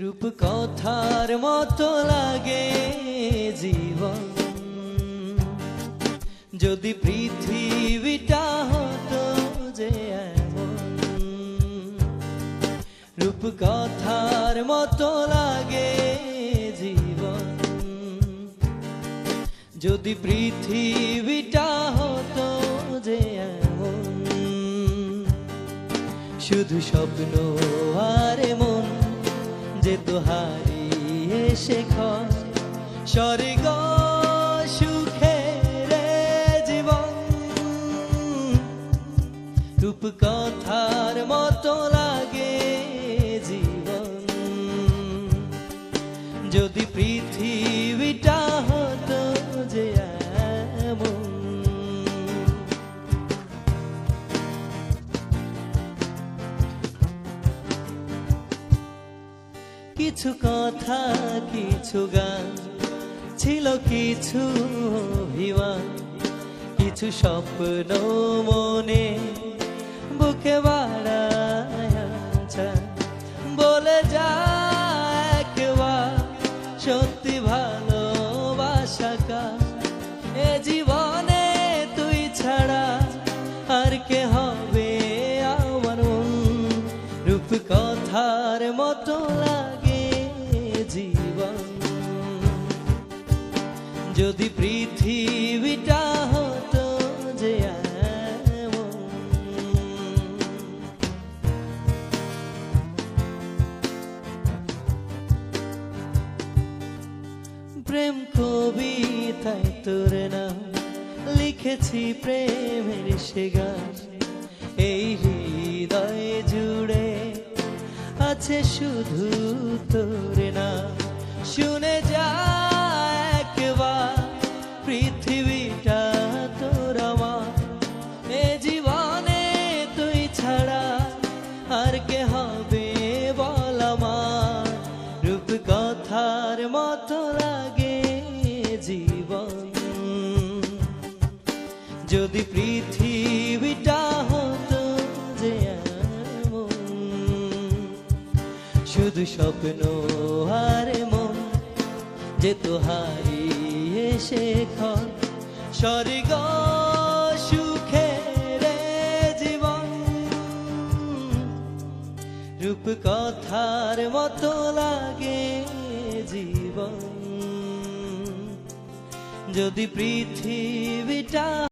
রূপ কথার মতো লাগে জীবন, যদি পৃথিবীটা হতো যে এমন। রূপ কথার মতো লাগে জীবন, যদি পৃথিবীটা হতো যে এমন। শুধু স্বপ্ন আর মন যেত হারিয়ে শেখর স্বর্গ সুখের জীবন। রূপ কথার মতো লাগে জীবন, যদি পৃথিবীটা হতো যে এমন। কিছু কথা কিছু গান ছিল, কিছু অভিমান, কিছু স্বপ্ন মনে বুকে বাড়ায় আচ্ছা। বলে যায় একবার সত্যি ভালোবাসা কার, এ জীবনে তুই ছাড়া আর কে হবে আমার মন। রূপ কথার মতো লাগে জীবন, যদি পৃথিবীটা হতো যে এমন। প্রেম কবিতায় তোর নাম লিখেছি প্রেমের সে গান, এই হৃদয়ে জুড়ে আছে শুধু তোর নাম। শুনে যা একবার পৃথিবীটা তোর আমার, এ জীবনে তুই ছাড়া আর কে হবে বল আমার। রূপ কথার মতো লাগে জীবন, যদি পৃথিবীটা হতো যে এমন। শুধু স্বপ্ন আর মন যেত হারিয়ে শেখর স্বর্গ সুখের জীবন। রূপ কথার মতো লাগে জীবন, যদি পৃথিবীটা